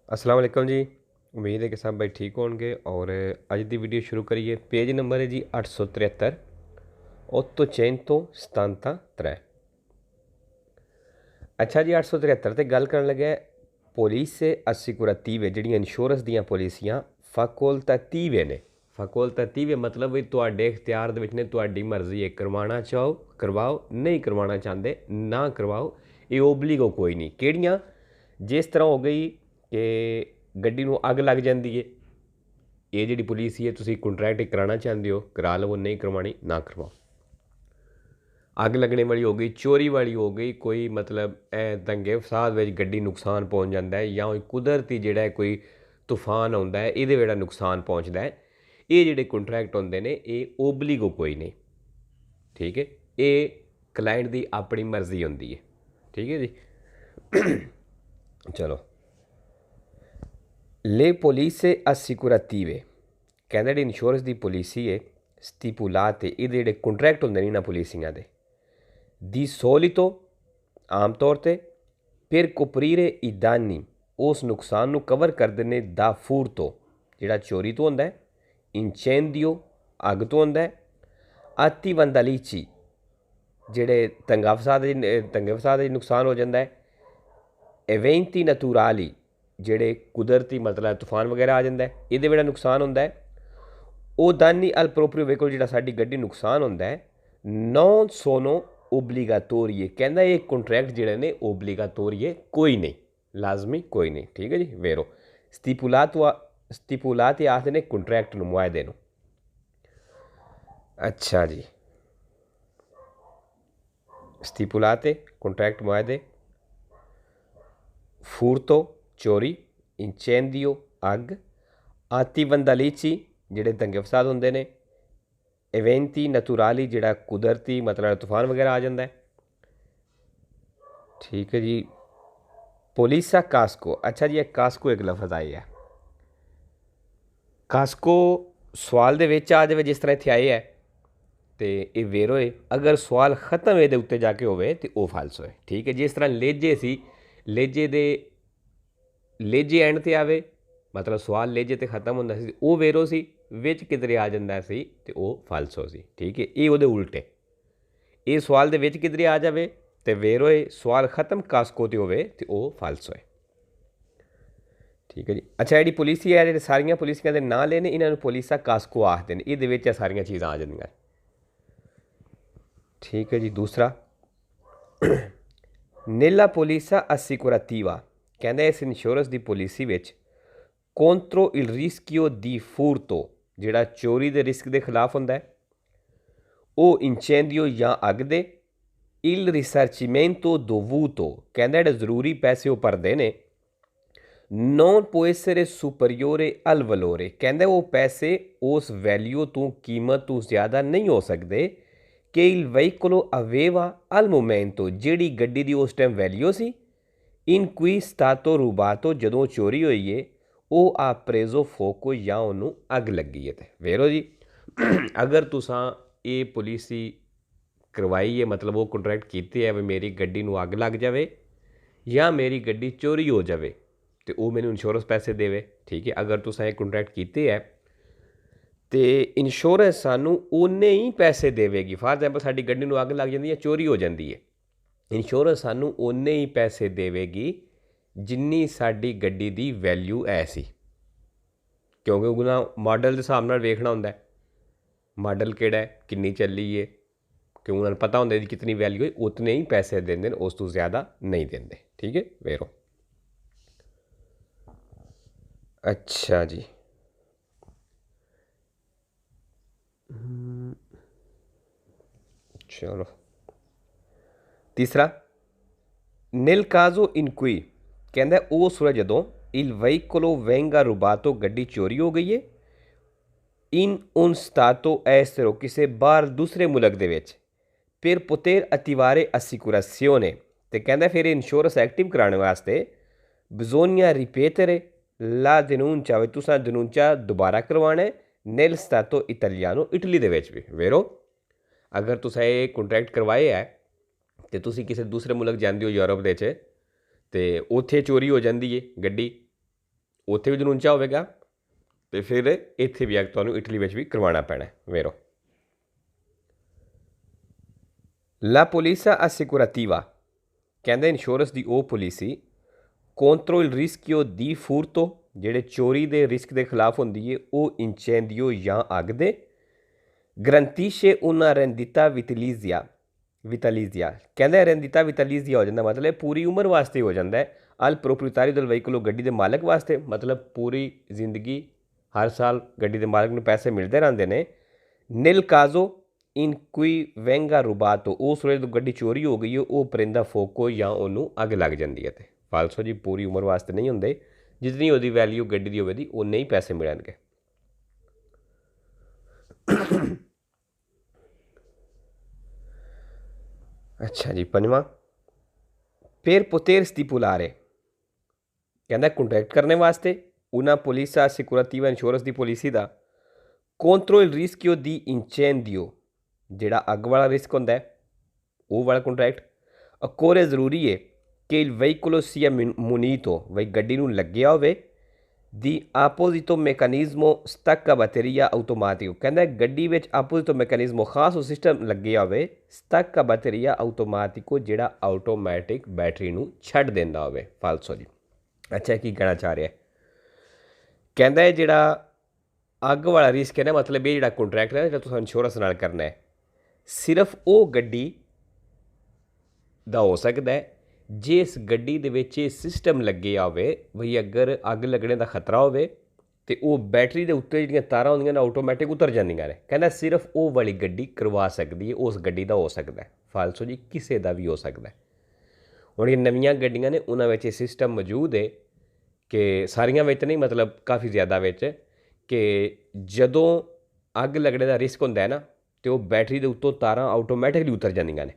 अस्सलाम वालेकुम जी। उम्मीद है कि सब भाई ठीक होंगे। और अज की वीडियो शुरू करिए। पेज नंबर है जी 873 उत्तो चैन तो 77 अच्छा जी 873 ते गल कर लगे पॉलिसी assicurative जिहड़ियां इंश्योरेंस दियां पॉलिसियां facultative ने। facultative मतलब भी तुहाडे इख्तियार दे विच ने, तुहाडी मर्जी है करवाना चाहो करवाओ, नहीं करवाना चाहते ना करवाओ। ये ओबलीगो कोई नहीं। किहड़ियां? जिस तरह हो गई कि गड्डी नूं अग लग जाती है, ये जी पॉलिसी है तुसीं कॉन्ट्रैक्ट कराना चाहते हो करा लवो, नहीं करवानी ना करवाओ। अग लगने वाली हो गई, चोरी वाली हो गई, कोई मतलब दंगे फसाद में गड्डी नुकसान पहुँच जाता है, या कुदरती जोड़ा कोई तूफान आता है ये जोड़ा नुकसान पहुँचता है, ये जोड़े कॉन्ट्रैक्ट होंगे ने ये ओबलीगो कोई नहीं। ठीक है, ये क्लाइंट की अपनी मर्जी होंगी है। ठीक है जी। चलो ले पॉलिसी assicurative कहते जी इंश्योरेंस की पॉलिसी है stipulate ये जोड़े कॉन्ट्रैक्ट होंगे इन्होंने पॉलिसियां दे दी सोलितो आम तौर पर फिर कोपरीरे ई दानी उस नुकसान को कवर करते हैं दा फूर तो जोड़ा चोरी तो होंदा है, इंचेंदियो अग तो होंदा है, आती वंदालीची जेड़े दंगे फसाद नुकसान हो जाता है, एवेंती नतुराली जेड़े कुदरती मतलब तूफान वगैरह आ जाता है ये बड़ा नुकसान होंदा है, वो दानी अल प्रोपरी वेहिकल जो साडी गड्डी नुकसान होंदा है नॉन सोनो ओबलीगातोरिए कहना ये कॉन्ट्रैक्ट जोड़े ने ओबलीगातोरिए कोई नहीं, लाजमी कोई नहीं। ठीक है जी। वेरो स्तिपुलात आखते ने कॉन्ट्रैक्ट मुआहदे नूं। अच्छा जी, स्तिपुलाते कॉन्ट्रैक्ट मुआहदे, फूरतो चोरी, इंचेंदियो अग, आती वंदालीची जेडे दंगे फसाद होंगे ने, एवेंती नतुराली जोड़ा कुदरती मतलब तूफान वगैरह आ जाता है। ठीक है जी। पोलिसा कास्को, अच्छा जी एक कास्को एक लफ्ज़ आई है। कास्को सवाल दे विच आ जाए जिस तरह इत्थे आए है तो ये वेरो है, अगर सवाल खत्म ये उत्ते जाके होवे तो वह फालसो है। ठीक है, जिस तरह लेजे सी लेजे दे लेजे एंड ते आवे मतलब सवाल लेजे ते खत्म होंदा सी वो वेरो सी, विच किधरे आ जांदा सी ते वो फालसो सी। ठीक है, ये उहदे उल्टे ये सवाल दे विच किधरे आ जावे तो वेरो है, सवाल खत्म कास्को ते होवे ते वो फालसो है। ठीक है जी। अच्छा जी पॉलिसी है जो सारिया पॉलिसियां के नाम लेने इन्होंने पॉलिसा कास्को आखते हैं, ये सारिया चीज़ां आ जाएंगी। ठीक है जी। दूसरा नेला पोलिसा assicurativa कहते इस इंश्योरेंस की पॉलिसी विच contro il rischio di furto जिहड़ा चोरी के रिस्क के खिलाफ होंदा है, वो इंचेंदियो या अग दे, il risarcimento dovuto कहते जो जरूरी पैसे वो भरते हैं, non può essere superiore al valore कहते वो पैसे उस वैल्यू तो कीमत तो ज़्यादा नहीं हो सकते कि il veicolo aveva al momento जिहड़ी गड्डी की उस टाइम वैल्यू सी इन cui stato rubato जदों चोरी हुई है वो आ preso fuoco या उन्होंने अग लगी है। वेरो जी अगर तुसां ये पॉलिसी करवाई है मतलब वो कॉन्ट्रैक्ट कीते है भी मेरी गड्डी नूं अग लग जाए या मेरी गड्डी चोरी हो जाए तो वो मैंने इंश्योरेंस पैसे देवे। ठीक है, अगर तुसां ये कॉन्ट्रैक्ट कीते है तो इंश्योरेंस सानू उन्ने ही पैसे देवेगी। फॉर एग्जाम्पल साडी गड्डी नूं अग लग जाती है, चोरी हो जाती है, इंश्योरेंस सानू उन्ने ही पैसे देवेगी जिन्नी साडी गड्डी की वैल्यू है सी, क्योंकि उन्हें मॉडल के हिसाब नाल वेखना होंदा है मॉडल किहड़ा है किन्नी चली है, क्यों उन्हें पता होंदा है कितनी वैल्यू है, उतने ही पैसे देंदे, उस तो ज़्यादा नहीं देंदे। ठीक है वेरो। अच्छा जी चलो तीसरा nel caso in cui कहता है वो सूरज जदों il veicolo venga rubato गड्डी चोरी हो गई है in un stato estero किसी बाहर दूसरे मुल्क दे विच फिर poter attivare assicurazione ते कहता फिर इंश्योरेंस एक्टिव कराने वास्ते bisogna ripetere la denuncia तुसां denuncia दोबारा करवाना है nel stato italiano इटली दे विच भी। वेरो अगर तुसां ये कॉन्ट्रैक्ट करवाए है तो तुसी किसी दूसरे मुल्क जाते हो यूरोप के तो उत्थे चोरी हो जाती है गड्डी ਉੱਥੇ ਵੀ ਦਨੂੰਚਾ ਹੋਵੇਗਾ ਤੇ ਫਿਰ ਇੱਥੇ ਵੀ ਤੁਹਾਨੂੰ ਇਟਲੀ ਵਿੱਚ ਵੀ ਕਰਵਾਉਣਾ ਪੈਣਾ ਵੈਰੋ। La polizia assicurativa ਕਹਿੰਦੇ ਇੰਸ਼ੋਰੈਂਸ ਦੀ ਉਹ policy contro il rischio di furto ਜਿਹੜੇ ਚੋਰੀ ਦੇ ਰਿਸਕ ਦੇ ਖਿਲਾਫ ਹੁੰਦੀ ਹੈ ਉਹ incendio ਜਾਂ ਅੱਗ ਦੇ garantisce una rendita vitalizia ਕਹਿੰਦੇ rendita vitalizia ਹੋ ਜਾਂਦਾ ਮਤਲਬ ਪੂਰੀ ਉਮਰ ਵਾਸਤੇ ਹੋ ਜਾਂਦਾ ਹੈ al proprietario del veicolo ਗੱਡੀ ਦੇ ਮਾਲਕ ਵਾਸਤੇ ਮਤਲਬ ਪੂਰੀ ਜ਼ਿੰਦਗੀ ਹਰ ਸਾਲ ਗੱਡੀ ਦੇ ਮਾਲਕ ਨੂੰ ਪੈਸੇ ਮਿਲਦੇ ਰਹਿੰਦੇ ਨੇ। nel caso in cui venga rubato ਉਸ ਵੇਲੇ ਜਦੋਂ ਗੱਡੀ ਚੋਰੀ ਹੋ ਗਈ ਉਹ ਪਰਿੰਦਾ ਫੋਕੋ ਜਾਂ ਉਹਨੂੰ ਅੱਗ ਲੱਗ ਜਾਂਦੀ ਹੈ। ਤੇ ਫਾਲਸੋ ਜੀ ਪੂਰੀ ਉਮਰ ਵਾਸਤੇ ਨਹੀਂ ਹੁੰਦੇ, ਜਿਤਨੀ ਉਹਦੀ ਵੈਲਿਊ ਗੱਡੀ ਦੀ ਹੋਵੇਗੀ ਉਨੇ ਹੀ ਪੈਸੇ ਮਿਲਣਗੇ। अच्छा जी पंजवा per poter stipulare कहना कॉन्ट्रैक्ट करने वास्ते una polizia assicurativa इंश्योरेंस की पॉलिसी का contro il rischio di incendio ਜਿਹੜਾ ਅੱਗ ਵਾਲਾ ਰਿਸਕ ਹੁੰਦਾ ਹੈ ਉਹ ਵਾਲਾ ਕੰਟਰੈਕਟ occorre ਜ਼ਰੂਰੀ ਹੈ ਕਿ il veicolo sia munito ਬਈ ਗੱਡੀ ਨੂੰ ਲੱਗਿਆ ਹੋਵੇ ਦੀ ਆਪੋਜ਼ਿਟੋ ਮੈਕੈਨਿਜ਼ਮੋ ਸਟੱਕਾ ਬੈਟਰੀਆ ਆਟੋਮੈਟਿਕ ਕਹਿੰਦਾ ਗੱਡੀ ਵਿੱਚ ਆਪੋਜ਼ਿਟੋ ਮੈਕੈਨਿਜ਼ਮੋ ਖਾਸ ਉਹ ਸਿਸਟਮ ਲੱਗਿਆ ਹੋਵੇ ਸਟੱਕਾ ਬੈਟਰੀਆ ਆਟੋਮੈਟਿਕੋ ਜਿਹੜਾ ਆਟੋਮੈਟਿਕ ਬੈਟਰੀ ਨੂੰ ਛੱਡ ਦਿੰਦਾ ਹੋਵੇ। ਫਾਲਸੋ ਜੀ ਅੱਛਾ ਕੀ ਕਹਿਣਾ ਚਾਹ ਰਿਹਾ ਕਹਿੰਦਾ ਜਿਹੜਾ ਅੱਗ ਵਾਲਾ ਰਿਸਕ ਹੈ ਨਾ ਮਤਲਬ ਇਹ ਜਿਹੜਾ ਕੰਟਰੈਕਟ ਹੈ ਜਿਹੜਾ ਤੁਸੀਂ ਇੰਸ਼ੋਰੈਂਸ ਨਾਲ ਕਰਨਾ ਹੈ ਸਿਰਫ ਉਹ ਗੱਡੀ ਦਾ ਹੋ ਸਕਦਾ ਹੈ ਜਿਸ ਗੱਡੀ ਦੇ ਵਿੱਚ ਇਹ ਸਿਸਟਮ ਲੱਗਿਆ ਹੋਵੇ ਬਈ ਅਗਰ ਅੱਗ ਲੱਗਣੇ ਦਾ ਖਤਰਾ ਹੋਵੇ ਤਾਂ ਉਹ ਬੈਟਰੀ ਦੇ ਉੱਤੇ ਜਿਹੜੀਆਂ ਤਾਰਾਂ ਹੁੰਦੀਆਂ ਨੇ ਆਟੋਮੈਟਿਕ ਉਤਰ ਜਾਂਦੀਆਂ ਨੇ। ਕਹਿੰਦਾ ਸਿਰਫ ਉਹ ਵਾਲੀ ਗੱਡੀ ਕਰਵਾ ਸਕਦੀ ਹੈ, ਉਸ ਗੱਡੀ ਦਾ ਹੋ ਸਕਦਾ ਹੈ। ਫਾਲਸੋ ਜੀ ਕਿਸੇ ਦਾ ਵੀ ਹੋ ਸਕਦਾ। ਹੁਣ ਇਹ ਨਵੀਆਂ ਗੱਡੀਆਂ ਨੇ ਉਹਨਾਂ ਵਿੱਚ ਇਹ ਸਿਸਟਮ ਮੌਜੂਦ ਹੈ ਕਿ ਸਾਰੀਆਂ ਵਿੱਚ ਨਹੀਂ ਮਤਲਬ ਕਾਫੀ ਜ਼ਿਆਦਾ ਵਿੱਚ ਕਿ ਜਦੋਂ ਅੱਗ ਲੱਗਣੇ ਦਾ ਰਿਸਕ ਹੁੰਦਾ ਹੈ ਨਾ ਅਤੇ ਉਹ ਬੈਟਰੀ ਦੇ ਉੱਤੋਂ ਤਾਰਾਂ ਆਟੋਮੈਟਿਕਲੀ ਉਤਰ ਜਾਂਦੀਆਂ ਨੇ।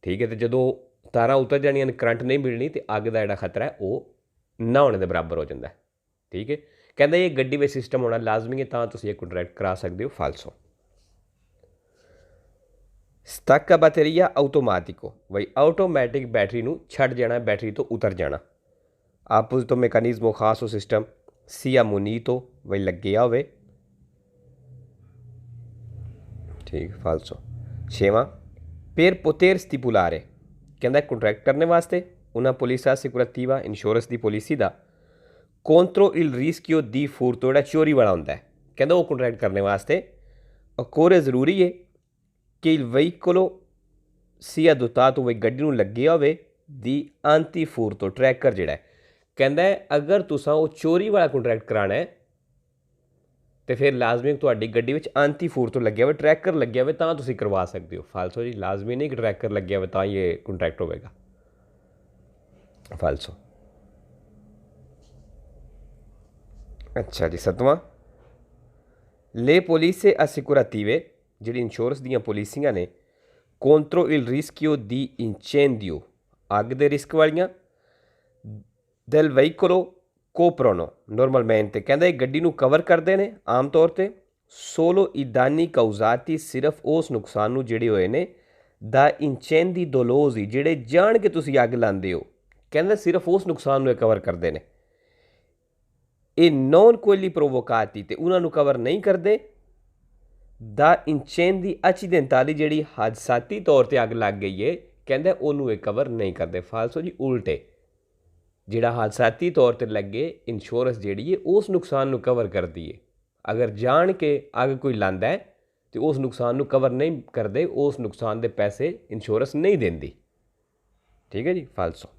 ਠੀਕ ਹੈ, ਅਤੇ ਜਦੋਂ ਤਾਰਾਂ ਉਤਰ ਜਾਣੀਆਂ ਨੇ ਕਰੰਟ ਨਹੀਂ ਮਿਲਣੀ ਅਤੇ ਅੱਗ ਦਾ ਜਿਹੜਾ ਖਤਰਾ ਹੈ ਉਹ ਨਾ ਹੋਣੇ ਦੇ ਬਰਾਬਰ ਹੋ ਜਾਂਦਾ। ਠੀਕ ਹੈ, ਕਹਿੰਦਾ ਇਹ ਗੱਡੀ ਵਿੱਚ ਸਿਸਟਮ ਹੋਣਾ ਲਾਜ਼ਮੀ ਹੈ ਤਾਂ ਤੁਸੀਂ ਇਹ ਕੰਟਰੈਕਟ ਕਰਾ ਸਕਦੇ ਹੋ। ਫਾਲਸੋ ਸਟੱਕਾ ਬੈਟਰੀਆ ਆਟੋਮੈਟਿਕੋ ਬਈ ਆਟੋਮੈਟਿਕ ਬੈਟਰੀ ਨੂੰ ਛੱਡ ਜਾਣਾ, ਬੈਟਰੀ ਤੋਂ ਉਤਰ ਜਾਣਾ। ਆਪੋਜ਼ਿਟੋ ਮੈਕੈਨਿਜ਼ਮੋ ਖਾਸ ਉਹ ਸਿਸਟਮ ਸੀਆ ਮੁਨੀਤੋ ਬਈ ਲੱਗਿਆ ਹੋਵੇ। ਠੀਕ ਫਾਲਸੋ। ਛੇਵਾਂ per poter stipulare ਕਹਿੰਦਾ ਕੰਟਰੈਕਟ ਕਰਨ ਵਾਸਤੇ ਉਹਨਾਂ ਪੋਲਿਸਾ ਸਿਕੁਰਟਿਵਾ ਇੰਸ਼ੋਰੈਂਸ ਦੀ ਪੋਲਿਸੀ ਦਾ contro il rischio di furto ਜਿਹੜਾ ਚੋਰੀ ਵਾਲਾ ਹੁੰਦਾ ਹੈ ਕਹਿੰਦਾ ਉਹ ਕੰਟਰੈਕਟ ਕਰਨ ਵਾਸਤੇ occorre ਜ਼ਰੂਰੀ ਹੈ ਕਿ il veicolo sia dotato ਬਈ ਗੱਡੀ ਨੂੰ ਲੱਗਿਆ ਹੋਵੇ ਦੀ anti furto ਟਰੈਕਰ ਜਿਹੜਾ ਕਹਿੰਦਾ ਅਗਰ ਤੁਸੀਂ ਉਹ ਚੋਰੀ ਵਾਲਾ ਕੰਟਰੈਕਟ ਕਰਾਉਣਾ ਹੈ तो फिर लाजमी ਤੁਹਾਡੀ ਗੱਡੀ ਵਿੱਚ ਆਂਟੀ ਫੂਰਤੋ ਲੱਗਿਆ ਹੋਵੇ, ਟਰੈਕਰ ਲੱਗਿਆ ਹੋਵੇ ਤਾਂ ਤੁਸੀਂ ਕਰਵਾ ਸਕਦੇ ਹੋ। ਫਾਲਸੋ ਜੀ ਲਾਜ਼ਮੀ ਨਹੀਂ ਕਿ ਟਰੈਕਰ ਲੱਗਿਆ ਹੋਵੇ ਤਾਂ ਇਹ ਕੰਟਰੈਕਟ ਹੋਵੇਗਾ। ਫਾਲਸੋ। ਅੱਛਾ ਜੀ ਸੱਤਵਾਂ ले polizze assicurative ਜਿਹੜੀ ਇੰਸ਼ੋਰੈਂਸ ਦੀਆਂ ਪੋਲਿਸੀਆਂ ਨੇ contro il rischio di incendio ਅੱਗ ਦੇ ਰਿਸਕ ਵਾਲੀਆਂ del veicolo ਕੋਪਰੋਨੋ ਨੋਰਮਲਮੈਂਟ ਕਹਿੰਦਾ ਇਹ ਗੱਡੀ ਨੂੰ ਕਵਰ ਕਰਦੇ ਨੇ ਆਮ ਤੌਰ 'ਤੇ ਸੋਲੋ ਇਦਾਨੀ ਕਾਊਜ਼ਾਤੀ ਸਿਰਫ ਉਸ ਨੁਕਸਾਨ ਨੂੰ ਜਿਹੜੇ ਹੋਏ ਨੇ ਦਾ ਇੰਚੈਂਦੀ ਡੋਲੋਜ਼ੀ ਜਿਹੜੇ ਜਾਣ ਕੇ ਤੁਸੀਂ ਅੱਗ ਲਾਉਂਦੇ ਹੋ ਕਹਿੰਦਾ ਸਿਰਫ ਉਸ ਨੁਕਸਾਨ ਨੂੰ ਇਹ ਕਵਰ ਕਰਦੇ ਨੇ। ਇਹ ਨੌਨ ਕੋਇਲੀ ਪ੍ਰੋਵੋਕਾਤੀ ਅਤੇ ਉਹਨਾਂ ਨੂੰ ਕਵਰ ਨਹੀਂ ਕਰਦੇ ਦਾ ਇੰਚੈਂਦੀ ਐਕਸੀਡੈਂਟਲੀ ਜਿਹੜੀ ਹਾਦਸਾਤੀ ਤੌਰ 'ਤੇ ਅੱਗ ਲੱਗ ਗਈ ਹੈ ਕਹਿੰਦਾ ਉਹਨੂੰ ਇਹ ਕਵਰ ਨਹੀਂ ਕਰਦੇ। ਫਾਲਸੋ ਜੀ ਉਲਟੇ ਜਿਹੜਾ ਹਾਦਸਾਤੀ ਤੌਰ 'ਤੇ ਲੱਗੇ ਇੰਸ਼ੋਰੈਂਸ ਜਿਹੜੀ ਹੈ ਉਸ ਨੁਕਸਾਨ ਨੂੰ ਕਵਰ ਕਰਦੀ ਹੈ। ਅਗਰ ਜਾਣ ਕੇ ਅੱਗ ਕੋਈ ਲਾਉਂਦਾ ਹੈ ਅਤੇ ਉਸ ਨੁਕਸਾਨ ਨੂੰ ਕਵਰ ਨਹੀਂ ਕਰਦੇ, ਉਸ ਨੁਕਸਾਨ ਦੇ ਪੈਸੇ ਇੰਸ਼ੋਰੈਂਸ ਨਹੀਂ ਦਿੰਦੀ। ਠੀਕ ਹੈ ਜੀ ਫਾਲਸੋ।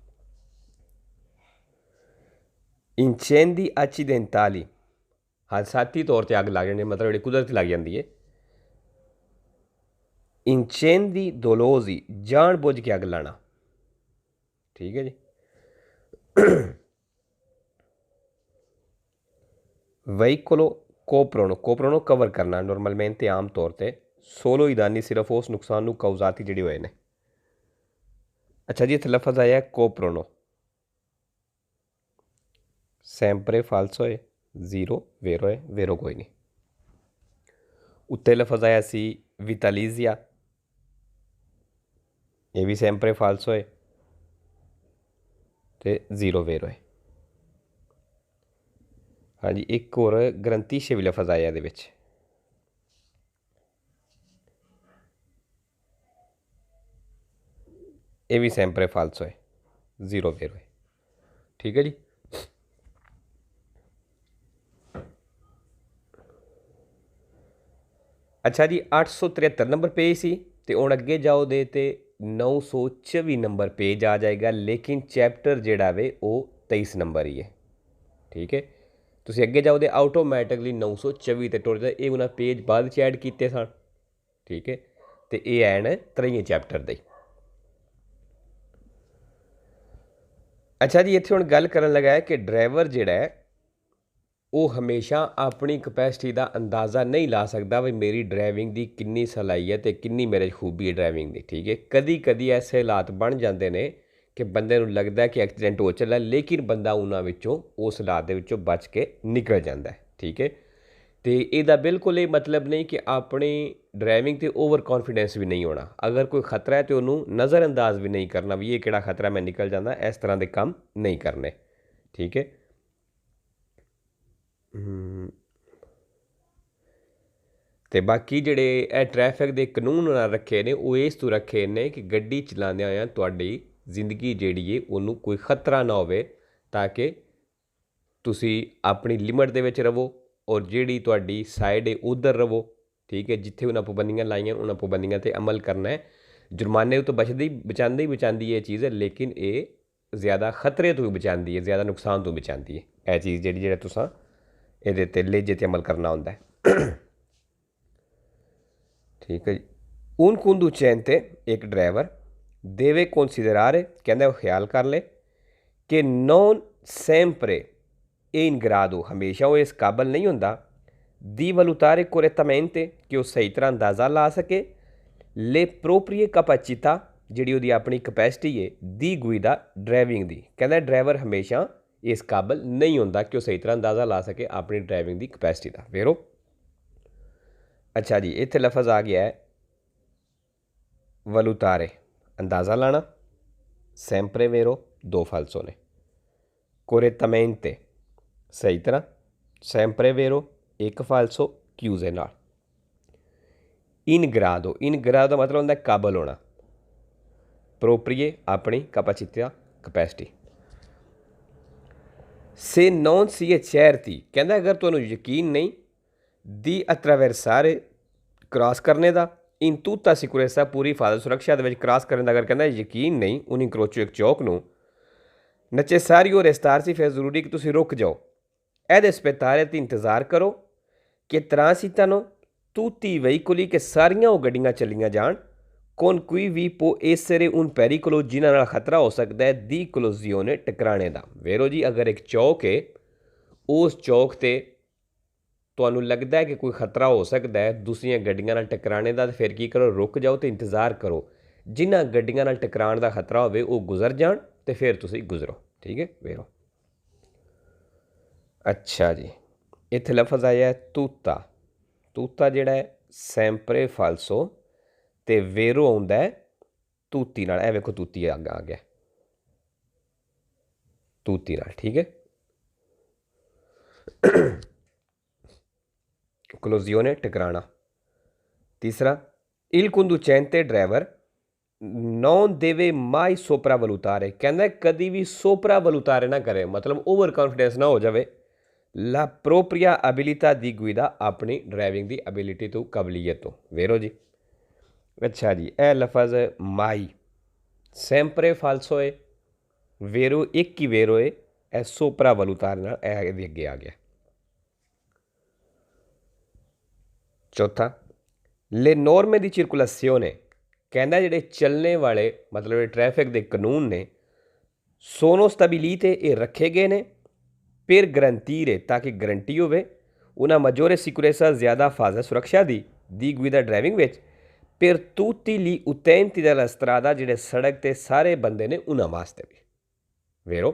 ਇੰਚੈਂਦੀ ਐਕਸੀਡੈਂਟਲੀ ਹਾਦਸਾਤੀ ਤੌਰ 'ਤੇ ਅੱਗ ਲੱਗ ਜਾਂਦੀ ਮਤਲਬ ਜਿਹੜੀ ਕੁਦਰਤੀ ਲੱਗ ਜਾਂਦੀ ਹੈ। ਇੰਚੈਂਦੀ ਡੋਲੋਜ਼ੀ ਜਾਣ ਬੁੱਝ ਕੇ ਅੱਗ ਲਾਣਾ। ਠੀਕ ਹੈ ਜੀ। veicolo ਕੋਪਰੋਨੋ ਕਵਰ ਕਰਨਾ ਨੋਰਮਲਮੈਂਟ ਆਮ ਤੌਰ 'ਤੇ ਸੋਲੋ ਇਦਾਨੀ ਸਿਰਫ ਉਸ ਨੁਕਸਾਨ ਨੂੰ ਕਾਊਜ਼ਾਤੀ ਜਿਹੜੇ ਹੋਏ ਨੇ। ਅੱਛਾ ਜੀ ਇੱਥੇ ਲਫ਼ਜ਼ ਆਇਆ ਕੋਪਰੋਨੋ ਸੈਂਪਰੇ ਫਾਲਸੋ ਹੈ ਜ਼ੀਰੋ ਵੇਰੋ ਹੈ ਵੇਰੋ ਕੋਈ ਨਹੀਂ। ਉੱਤੇ ਲਫ਼ਜ਼ ਆਇਆ ਸੀ ਵਿਟਾਲੀਜ਼ੀਆ ਇਹ ਵੀ ਸੈਂਪਰੇ ਫਾਲਸੋ ਹੈ ਅਤੇ ਜ਼ੀਰੋ ਵੇਰੋ ਹੈ। हाँ जी, एक और ग्रंथिश भी लफज आया ये भी सैंपरे फालसो है, जीरो वेरो है। ठीक है जी। अच्छा जी, 873 नंबर पेज सी ते हुण अगे जाओ दे ते 924 नंबर पेज आ जाएगा, लेकिन चैप्टर जिहड़ा वे वो 23 नंबर ही है। ठीक है, तुसीं अगे जाओ दे आटोमैटिकली 924 ते टुर जाए, ये उन्हें पेज बाद च ऐड किए सन। ठीक है, तो ये हैन 23 चैप्टर दे। अच्छा जी, इत्थे हुण गल करन लगा है कि ड्राइवर जिहड़ा है वो हमेशा अपनी कैपेसिटी का अंदाज़ा नहीं ला सकता भी मेरी ड्राइविंग की कितनी सलाहियत है, कितनी मेरे खूबी है ड्राइविंग की। ठीक है, कदी कदी ऐसे हालात बन जाते हैं कि बंदे नूं लगता है कि एक्सीडेंट हो चला, लेकिन बंदा उन्होंने उस हालात के बच के निकल जाता है। ठीक है, तो यदा बिल्कुल ये मतलब नहीं कि अपनी ड्राइविंग से ओवर कॉन्फिडेंस भी नहीं होना। अगर कोई खतरा है तो उन्होंने नज़रअंदाज भी नहीं करना भी ये किहड़ा खतरा, मैं निकल जाता, इस तरह के काम नहीं करने। ठीक है। तो बाकी जिहड़े ए ट्रैफिक के कानून रखे ने वो इस तू रखे ने कि गड्डी चलाने होया तुहाडी जिंदगी जिहड़ी है उन्होंने कोई खतरा ना होवे, ताकि तुसी अपनी लिमिट दे विच रवो और जिहड़ी तुहाडी साइड है उधर रवो। ठीक है, जिथे उन्हें पाबंदियां लाइयां उन्होंने पाबंदियां ते अमल करना है। जुर्माने तो बचाती ये चीज़ है, लेकिन ये ज़्यादा खतरे तो भी बचाती है, ज़्यादा नुकसान तो बचाती है। यह चीज़ जी तुसा ये ते लेजे ते अमल करना होंदा है। ठीक है जी। un conducente एक ड्राइवर deve considerare कहंदा वो ख्याल कर ले कि non sempre è in grado हमेशा वो इस काबल नहीं होंदा di valutare correttamente कि वो सही तरह अंदाज़ा ला सके le proprie capacità जिहड़ी ਉਹਦੀ अपनी कैपेसिटी है दी गुइदा ड्राइविंग दी। कहंदा ड्राइवर हमेशा इस काबल नहीं होंदा कि वो सही तरह अंदाज़ा ला सके अपनी ड्राइविंग की कैपेसिटी का। वेरो अच्छा जी, इत्थे लफज आ गया है वलुतारे अंदाज़ा लाना, सैंपरे वेरो दो फालसो ने, कोरेतमेंते सही तरह, सैंपरे वेरो एक फालसो क्यूजे नाल, इन ग्रादो मतलब होंदा काबल होना, प्रोप्रिए अपनी कैपेसिटी कैपेसिटी से नॉन सी चैरती कहंदा अगर तुहानूं यकीन नहीं दी अत्रावेरसारे क्रॉस करने का इन तूता सिक्योरेसा पूरी हिफाजत सुरक्षा के क्रॉस करने का अगर कहना यकीन नहीं उन्हीं करोचो एक चौक नूं नचे सारी और रेस्तार सी फिर जरूरी कि तुम रुक जाओ एदे स्पेतारे ते इंतज़ार करो कि ट्रांसिता नो तूती वहीकुली के सारियां गड्डियां चलियां जान कौन कोई भी पो एसरे उन पेरिकुलो जिन्होंने खतरा हो सकता है दी कलोजियोने टकराने का। वेरो जी, अगर एक चौक है उस चौक से तुहानू लगता है कि कोई खतरा हो सकता है दूसरिया गड्डियां नाल टकराने का, तो फिर की करो, रुक जाओ तो इंतज़ार करो जिन्हां गड्डियां नाल टकराने का खतरा होवे वो गुजर जान तो फिर तुसी गुजरो। ठीक है, वेरो अच्छा जी, इत्थे लफज आया है तूता। तूता जिहड़ा है सैंपरे फालसो ते वेरो आउंदा है तूती नाल। ए वेखो तूती आ गया तूती नाल। ठीक है, क्लोजियोने टकराना। तीसरा इल conducente ड्राइवर नॉन देवे माई सोपरा वलुतारे कहना कभी भी सोपरा वलुतारे ना करे, मतलब ओवर कॉन्फिडेंस ना हो जाए ला प्रोप्रिया एबिलिटा दी गुइदा अपनी ड्राइविंग की एबिलिटी तो काबलियत तो। वेरो जी अच्छा जी, ए लफज माई सैंपरे फालसो है, वेरो एक ही वेरो है, ए सोपरा वलुतारे नाल अगे आ गया। चौथा ले नॉर्मे दी सर्कुलेसियोने कहना जिहड़े चलने वाले मतलब ट्रैफिक के कानून ने सोनो स्टेबिलिटे ये रखे गए ने फिर गारंटीरे ताकि गारंटी होवे उन्हें मजोरे सिक्योरेसा ज़्यादा फाजा सुरक्षा दी गुइदा ड्राइविंग विच फिर तूती ली उतैंती दा स्त्रादा जिहड़े सड़क ते सारे बंदे ने उन्हां वास्ते भी। वेरो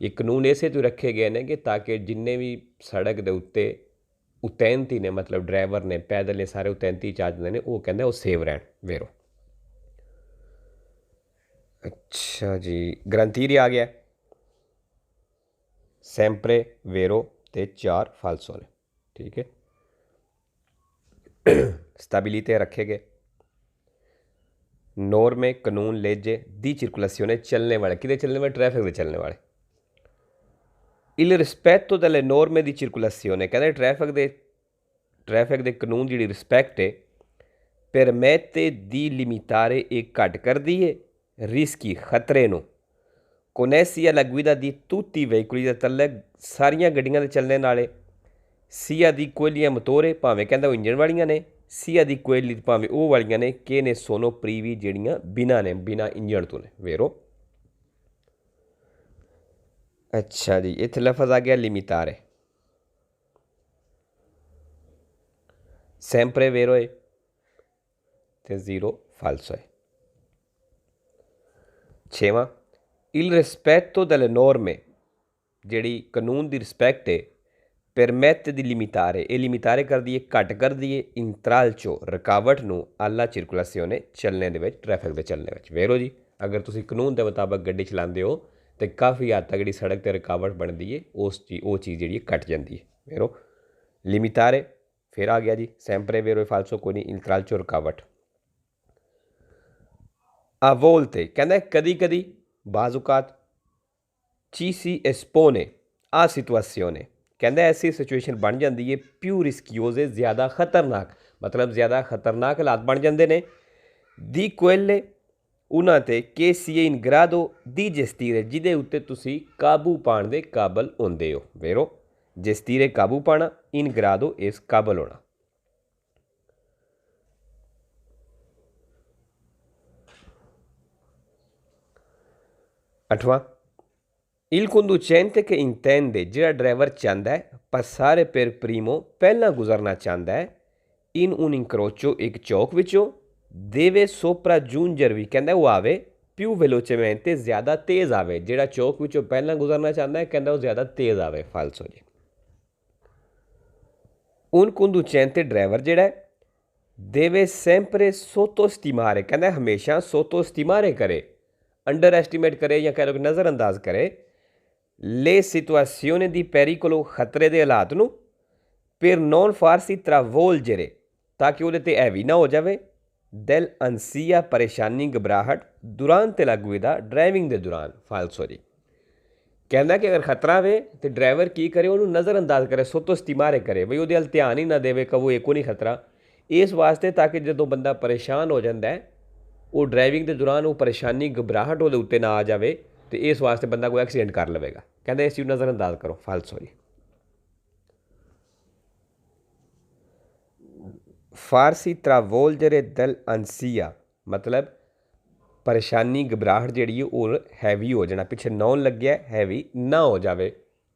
ये कानून इसे तो रखे गए हैं कि ताकि जिन्ने भी सड़क के उत्ते उतैंती ने मतलब ड्राइवर ने पैदल ने सारे उतैंती चाहते हैं वो कहते वो सेव रहन। वेरो अच्छा जी, ग्रंथीरी आ गया sempre vero ਤੇ 4 falso ਨੇ। ठीक है, stabilite रखेंगे। नॉर्मे कानून लेजे दी circolazione चलने वाले, किधे चलने वाले? ट्रैफिक दे चलने वाले। il rispetto delle norme di circolazione, कहते ट्रैफिक दे कानून जी रिस्पैक्ट है permette di limitare e घट कर दी है rischi खतरे नू connessi alla guida di tutti i veicoli दे तले सारियां गड्डियां दे चलने नाले sia di quelli a motore भावें कहंदा ओह इंजन वालियां ने sia di quelli भावें ओह वालियां ने che ne sono privi जेहड़ियां बिना ने बिना इंजन तो ने। वेरो अच्छा जी, इत्थे लफज आ गया लिमिटारे, sempre vero है ते 0 falso है। छेवां il rispetto delle norme जेड़ी कानून दी रिस्पैक्ट है permette di limitare e limitare कर दिए घट कर दिए इंतरालचो रुकावट नू alla circolazione चलने दे विच ट्रैफिक दे चलने विच। वेरो जी, अगर तुसी कानून दे मुताबिक गड्डी चलाते हो तो काफ़ी हद तक जी सड़क ते रुकावट बनती है, वो चीज़ जी घट जाती है। वेरो लिमिटारे फिर आ गया जी sempre vero e falso, कोई नहीं इंतरालचो रुकावट। a volte कहना कदी कदी बाजुकात ci si espone a situazione, कहना ऐसी सिचुएशन बन जाती है più rischiose, ज़्यादा खतरनाक, मतलब ज़्यादा खतरनाक हालात बन जाते हैं di quelle उन्हां ते che si è in grado di gestire, जिहदे उत्ते तुसी काबू पाने दे काबल होंदे हो। वेरो gestire काबू पाना, in grado इस काबल होना। अठवां il conducente che intende, जेड़ा ड्राइवर चाहता है passare per primo, पहला गुजरना चाहता है in un incrocio, एक चौक विचों deve sopraggiungervi, कहता है वो आवे più velocemente, ज़्यादा तेज़ आवे, जेड़ा चौक विचों पहला गुजरना चाहता है कहता वो ज़्यादा तेज़ आवे। फाल्सो जी। un conducente ड्राइवर जेड़ा है deve sempre sottostimare, कहता है हमेशा sottostimare करे, अंडर एस्टीमेट करे या कह लो नज़रअंदाज करे ले situazioni di pericolo, खतरे दे हालात नू per non farsi travolgere, ताकि वो ते हैवी ना हो जाए del ansia, परेशानी घबराहट durante la guida, ड्राइविंग के दौरान। फाल्सो जी। कहना कि अगर खतरा वे तो ड्राइवर की करे उन्होंने नज़रअंदाज करे, सोतोस्तिमारे करे, बई वो ध्यान ही ना देवे कि वो एक नहीं खतरा, इस वास्ते ताकि जो बंदा परेशान हो जाता है वो ड्राइविंग के दौरान वो परेशानी घबराहट वो उत्ते ना आ जाए, तो इस वास्ते बंदा कोई एक्सीडेंट कर लवेगा, कहते इस चीज़ नज़रअंदाज करो। फाल्सो जी। फारसी travolgere del ansia, मतलब परेशानी घबराहट जी और हैवी हो जाना, पिछे नॉन लग गया हैवी ना हो जाए।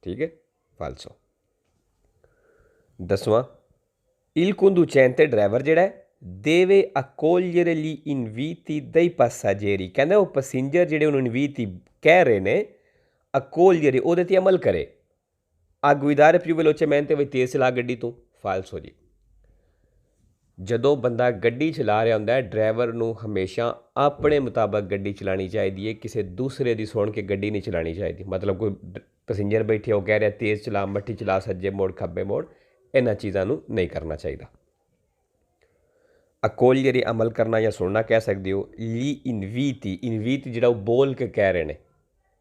ठीक है, फाल्सो। 10वां il conducente ड्राइवर जेड़ा है deve accogliere gli inviti dei passeggeri, कहना वो पैसेंजर जेड़े उन्होंने इनवीटी कह रहे ने accogliere ओहदे ते अमल करे a guidare più velocemente, वही तेज़ चला गड्डी तू। फाल्सो जी। जदों बंदा गड्डी चला रहा होंदा है ड्राइवर नू हमेशा अपने मुताबिक गड्डी चलानी चाहिए है, किसी दूसरे की सुन के गड्डी नहीं चलानी चाहिए। मतलब कोई पैसेंजर बैठे हो कह रहा तेज़ चला, मट्ठी चला, सज्जे मोड़ खब्बे मोड़, इन्हां चीज़ों नू नहीं करना चाहिए। अकोलियरी अमल करना या सुनना कह सकते हो। ली इनवीटी, इनवीटी जिहड़ा बोल के कह रहे हैं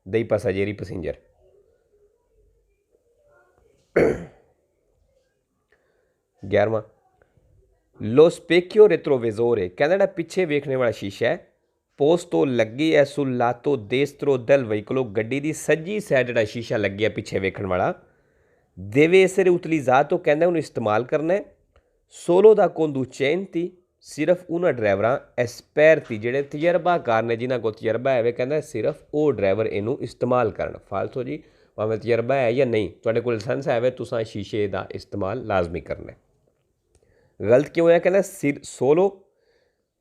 दई पैसेंजरी पैसेंजर। 11वां लो स्पेक्यो रेट्रोविजोरे, कहना जिहड़ा पिछे वेखने वाला शीशा है पोस्तो लगी है sul lato destro del veicolo, गड्डी की सज्जी साइड जिहड़ा शीशा लगे है पिछे वेखण वाला deve essere utilizzato, कहना उन्हें इस्तेमाल करना है सोलो दा conducenti, सिर्फ उन्होंने ड्राइवरां एस्पैरती जिहड़े तजर्बाकार ने, जिन्होंने को तजर्बा है कहना सिर्फ वो ड्राइवर इनू इस्तेमाल करन। फाल्सो जी। भावें तजर्बा है या नहीं, तुहाडे कोल लाइसेंस है तुसां शीशे का इस्तेमाल लाजमी करना है। गलत क्यों है, कहना सिर सोलो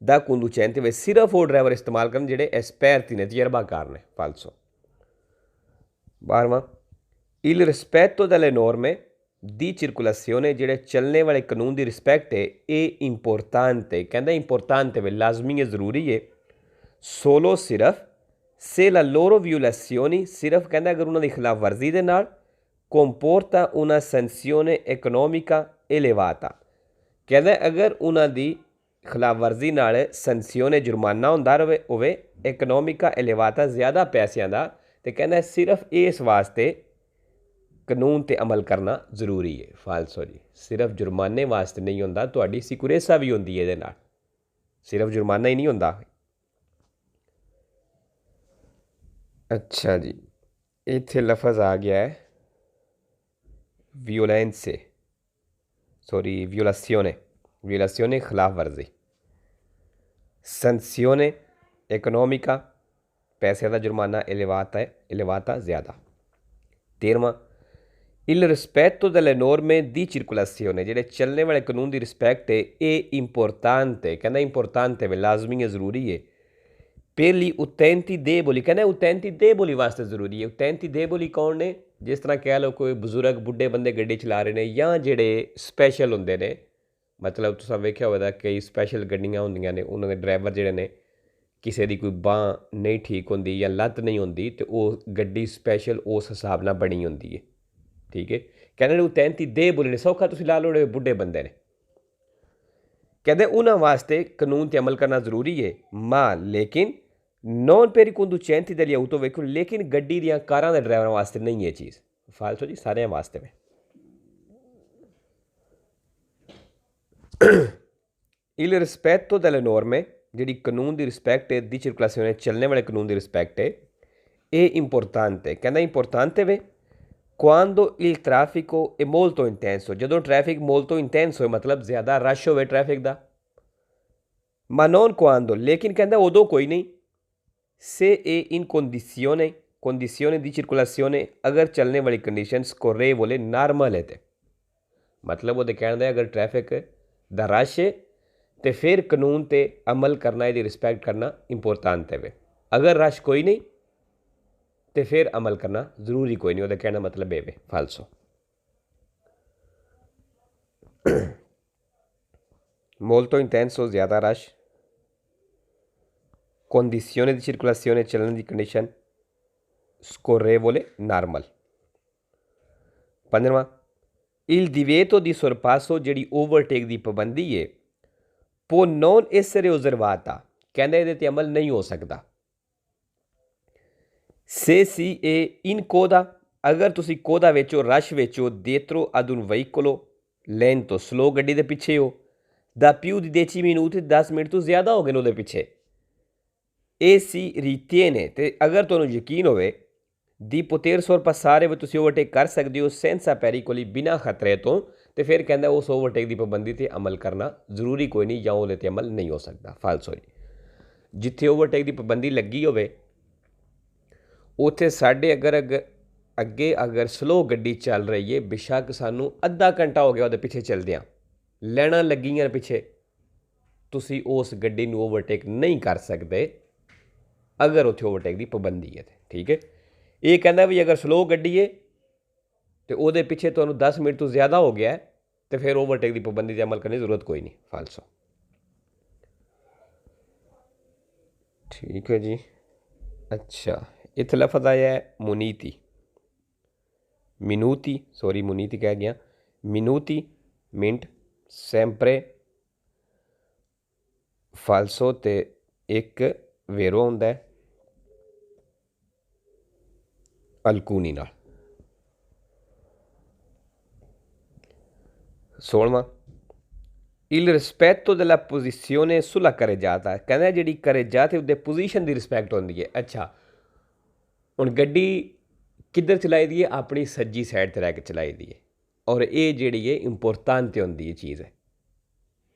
दा conducente वे सिर्फ वो ड्राइवर इस्तेमाल करन जिहड़े एस्पैरती ने, तजर्बाकार ने। फाल्सो। 12वां il rispetto delle norme di circolazione, जेड़े चलने वाले कानून की रिस्पैक्ट है ये इंपोर्टेंटे, कहना इंपोर्टेंट है लाजमी है ज़रूरी है सोलो सिर्फ से ला लोरो वियोलेसियोनी, सिर्फ कहना अगर उन्होंने खिलाफ वर्जी के नाल comporta una sanzione economica elevata। कहता अगर उन्होंने खिलाफवर्जी नाल संसियोने जुर्माना होंदा होवे इकनोमिका एलिवाता ज़्यादा पैसों का, तो कहना सिर्फ इस वास्ते कानून ते अमल करना जरूरी है। फालसो जी, सिर्फ जुर्माने वास्ते नहीं होंदा, तुहाडी सिक्योरेसा भी होंदी है इहदे नाल, सिर्फ जुर्माना ही नहीं होंदा। अच्छा जी, इत्थे लफज आ गया है वियोलेंसे, सॉरी वियोलासियोने खिलाफ वर्जी। संसियोने इकनोमिका पैसे का जुर्माना एलिवाता ज़्यादा। 13वां इल रिस्पेक्टो delle norme di circolazione, जेह्ड़े चलने वाले कानून की रिस्पैक्ट है ये इंपोर्टेंट है। कहना इंपोर्टेंट है, लाजमी है, ज़रूरी है। per gli utenti deboli, कहना utenti deboli वास्ते ज़रूरी है। utenti deboli कौन ने? जिस तरह कह लो कोई बजुर्ग बुढ़े बंदे गड्डी चला रहे हैं या जेह्ड़े स्पैशल होंदे ने, मतलब तुसां वेख्या होगा कई स्पैशल गड्डियां होंदियां ने, उन्होंने ड्राइवर जेह्ड़े ने किसी की कोई बांह नहीं ठीक होंदी या लत्त नहीं होंदी, तो वह गड्डी स्पैशल उस हिसाब नाल बनी होंदी है। ठीक है, कहने utenti deboli ने, सौखा तुसीं ला लो बुढ़े बंदे ने, कहते उन्होंने वास्ते कानून ते अमल करना जरूरी है। मां लेकिन नॉन पेरी conducenti degli autoveicoli, लेकिन गड्डी दियां कारां दे ड्राइवरां वास्ते नहीं है चीज़। फालतू जी सारे वास्ते में। il rispetto delle norme, जेह्ड़ी कानून दी रिस्पैक्ट है, दी सर्कुलेशने चलने वाले कानून दी रिस्पैक्ट है, ये इंपोर्टेंट है। कहना इंपोर्टेंट है quando il traffico è molto intenso, जदों ट्रैफिक molto intenso हो मतलब ज़्यादा रश होवे ट्रैफिक दा। ma non quando, लेकिन कहंदा उदों कोई नहीं, se è in condizione di circolazione, अगर चलने वाली कंडीशन scorrevole नॉर्मल है, ते मतलब वो कहना अगर ट्रैफिक दा रश है तो फिर कानून ते अमल करना, यदि रिस्पैक्ट करना इंपोर्टेंट है। अगर रश कोई नहीं तो फिर अमल करना जरूरी कोई नहीं, वो कहना मतलब ये वे। फालसो मोल्टो इंटेंसो ज़्यादा रश, condizione di circolazione चलने की कंडीशन scorrevole नॉर्मल। 15वां il divieto di sorpasso, जेह्ड़ी ओवरटेक की पाबंदी है, può non essere osservata, कहंदा इहदे ते अमल नहीं हो सकता। se si è in coda, अगर तुसी कोदा विच हो, रश विच हो, dietro ad un veicolo lento, slow गड्डी दे पिछे हो, da più di 10 minuti, 10 minute तो ज़्यादा हो गए ने उहदे पिछे, e si ritiene, ते अगर तुहानूं यकीन होवे दी poter sorpassare, वे तुसी ओवरटेक कर सकदे हो senza pericoli, बिना खतरे तो फिर कहंदा उस ओवरटेक की पाबंदी ते अमल करना जरूरी कोई नहीं, या ओहदे ते अमल नहीं हो सकता। फालसो जी, जिथे ओवरटेक की पाबंदी लगी होवे उत्थे साढ़े अगे अगर स्लो गड्डी चल रही है, बेशक सानू अद्धा घंटा हो गया वो पिछे चलदियां, लैना लगियां पिछे, तुसी उस गड्डी नूं ओवरटेक नहीं कर सकते अगर उत्थे ओवरटेक की पाबंदी है। ठीक है, ये कहना भी अगर स्लो गड्डी है तो वो पिछे तो 10 मिनट तो ज़्यादा हो गया है, तो फिर ओवरटेक की पाबंदी से अमल करने की जरूरत कोई नहीं। फालसो। ठीक है जी। अच्छा, इत्थे लफज आया है मुनीति, मिनूती, सॉरी मुनीति कह गया, मिनूती मिनट, सैंपरे फालसो ते एक वेरो होंदा है अलकूनी नाल। 16वां il rispetto della posizione sulla carreggiata, कहना जी carreggiata उसदे पोजीशन की रिस्पैक्ट होंदी है। अच्छा, हुण गड्डी किधर चलाई दी है? अपनी सज्जी साइड ते रह के चलाई दी है, और ये जिहड़ी है इंपोर्टेंट होंदी है चीज़ है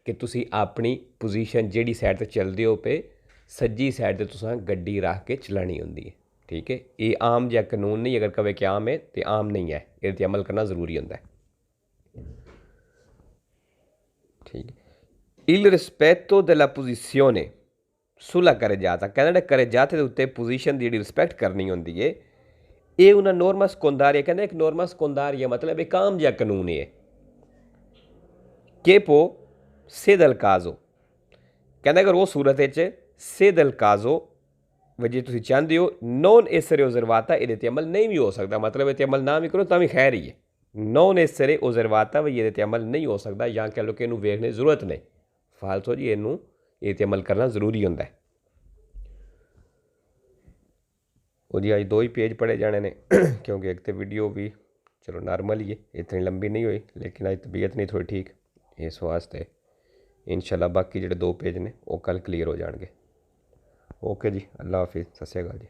कि तुसी अपनी पोजीशन जिहड़ी साइड ते चलदे हो पे सज्जी साइड ते तुसां गड्डी रख के चलानी होंदी है। ठीक है, ये आम जिहा कानून नहीं, अगर कवे कि आम है तो आम नहीं है, ये ते अमल करना जरूरी होंदा है। ठीक, il rispetto della posizione sulla carreggiata, कहना carreggiate दे उत्ते पोजीशन दी रिस्पैक्ट करनी होंदी है, ये una norma secondaria, कहना एक नॉर्मा secondaria मतलब एक आम जिहा कानून है che può se del caso, कहना अगर वो सूरत से del caso ਜੇ ਤੁਸੀਂ ਚਾਹੁੰਦੇ ਹੋ ਨੌਨ ਇਸਰੇ ਉਜ਼ਰਵਾਤਾ ਇਹਦੇ 'ਤੇ ਅਮਲ ਨਹੀਂ ਵੀ ਹੋ ਸਕਦਾ, ਮਤਲਬ ਇਹ 'ਤੇ ਅਮਲ ਨਾ ਵੀ ਕਰੋ ਤਾਂ ਵੀ ਖੈਰ ਹੀ ਹੈ। ਨੌਨ ਇਸਰੇ ਉਜ਼ਰਵਾਤਾ ਵੀ ਇਹਦੇ 'ਤੇ ਅਮਲ ਨਹੀਂ ਹੋ ਸਕਦਾ, ਜਾਂ ਕਹਿ ਲਓ ਕਿ ਇਹਨੂੰ ਵੇਖਣ ਦੀ ਜ਼ਰੂਰਤ ਨਹੀਂ, ਫਾਲਤੂ ਜੀ ਇਹਨੂੰ ਇਹ 'ਤੇ ਅਮਲ ਕਰਨਾ ਜ਼ਰੂਰੀ ਹੁੰਦਾ ਹੈ। ਉਹ ਜੀ ਅੱਜ 2 ਹੀ पेज पढ़े जाने ने क्योंकि एक तो वीडियो भी चलो नॉर्मल ही है, इतनी लंबी नहीं हुई, लेकिन अज तबीयत नहीं थोड़ी ठीक, इस वास्ते इंशाल्लाह बाकी जो 2 पेज ने वो कल क्लीयर हो जाएंगे। ओके जी, अल्लाह हाफिज़, सत श्री अकाल जी।